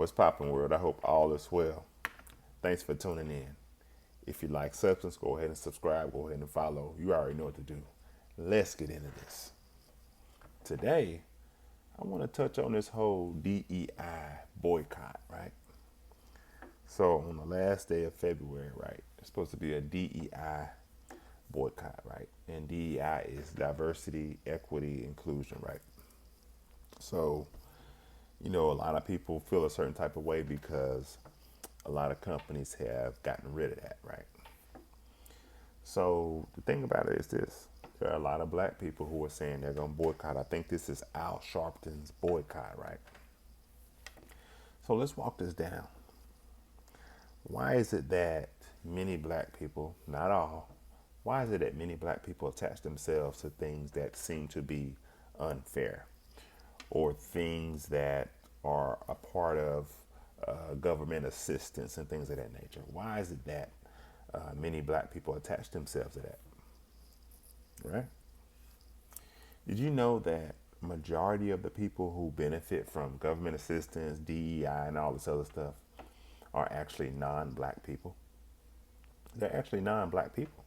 What's poppin', world? I hope all is well. Thanks for tuning in. If you like substance, go ahead and subscribe. Go ahead and follow. You already know what to do. Let's get into this. Today, I want to touch on this whole DEI boycott, right? So, on the last day of February, right, it's supposed to be a DEI boycott, right? And DEI is diversity, equity, inclusion, right? So, a lot of people feel a certain type of way because a lot of companies have gotten rid of that, right? So the thing about it is this. There are a lot of black people who are saying they're going to boycott. I think this is Al Sharpton's boycott, right? So let's walk this down. Why is it that many black people, not all, why is it that many black people attach themselves to things that seem to be unfair or things that are a part of government assistance and things of that nature? Why is it that many black people attach themselves to that? Right? Did you know that majority of the people who benefit from government assistance, DEI, and all this other stuff are actually non-black people? They're actually non-black people.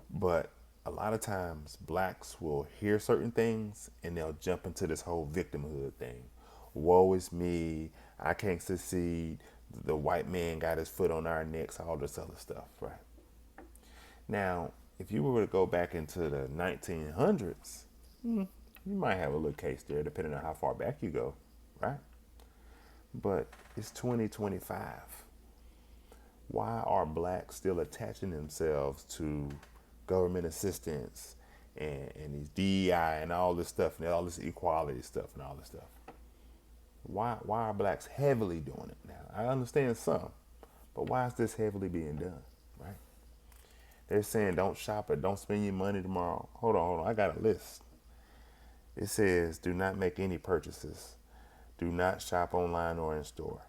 But a lot of times blacks will hear certain things and they'll jump into this whole victimhood thing. Woe is me, I can't succeed, the white man got his foot on our necks, all this other stuff, right? Now, if you were to go back into the 1900s, you might have a little case there, depending on how far back you go, right? But it's 2025. Why are blacks still attaching themselves to government assistance and these DEI and all this stuff and all this equality stuff and all this stuff? Why are blacks heavily doing it now? I understand some, but why is this heavily being done, right? They're saying don't shop it, don't spend your money tomorrow. Hold on, I got a list. It says do not make any purchases. Do not shop online or in store.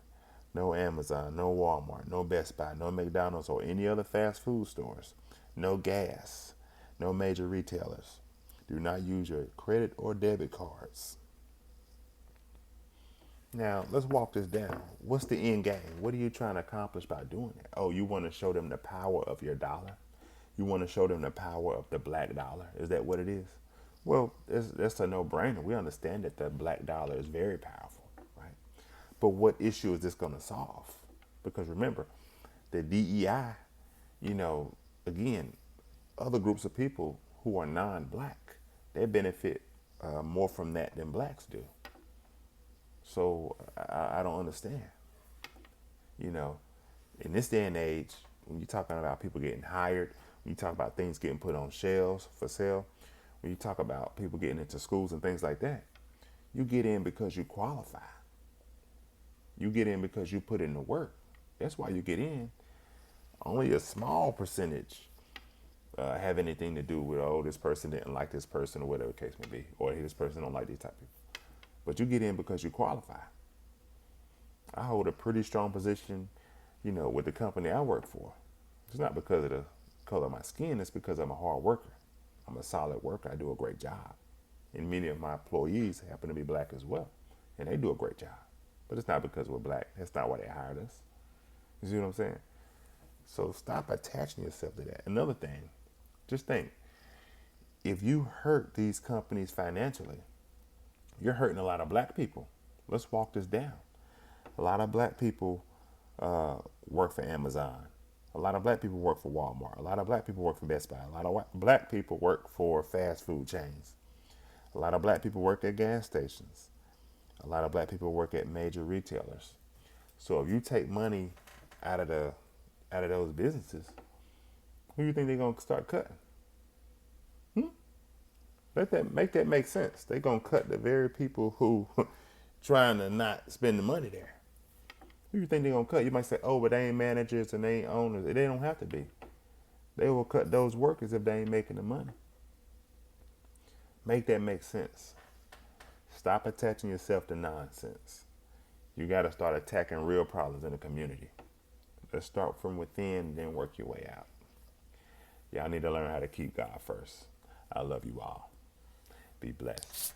No Amazon, no Walmart, no Best Buy, no McDonald's or any other fast food stores. No gas, no major retailers. Do not use your credit or debit cards. Now, let's walk this down. What's the end game? What are you trying to accomplish by doing it? Oh, you want to show them the power of your dollar? You want to show them the power of the black dollar? Is that what it is? Well, that's a no-brainer. We understand that the black dollar is very powerful, right? But what issue is this going to solve? Because remember, the DEI, again, other groups of people who are non-black, they benefit more from that than blacks do. So I don't understand. In this day and age, when you're talking about people getting hired, when you talk about things getting put on shelves for sale, when you talk about people getting into schools and things like that, you get in because you qualify. You get in because you put in the work. That's why you get in. Only a small percentage have anything to do with, oh, this person didn't like this person or whatever the case may be, or this person don't like these type of people. But you get in because you qualify. I hold a pretty strong position, with the company I work for. It's not because of the color of my skin, it's because I'm a hard worker. I'm a solid worker. I do a great job. And many of my employees happen to be black as well. And they do a great job. But it's not because we're black. That's not why they hired us. You see what I'm saying? So stop attaching yourself to that. Another thing, just think, if you hurt these companies financially, you're hurting a lot of black people. Let's walk this down. A lot of black people work for Amazon. A lot of black people work for Walmart. A lot of black people work for Best Buy. A lot of black people work for fast food chains. A lot of black people work at gas stations. A lot of black people work at major retailers. So if you take money out of those businesses, who do you think they're gonna start cutting? Make that make sense. They're gonna cut the very people who trying to not spend the money there. Who do you think they're gonna cut? You might say, oh, but they ain't managers and they ain't owners. They don't have to be. They will cut those workers if they ain't making the money. Make that make sense. Stop attaching yourself to nonsense. You got to start attacking real problems in the community. Let's start from within, then work your way out. Y'all need to learn how to keep God first. I love you all. Be blessed.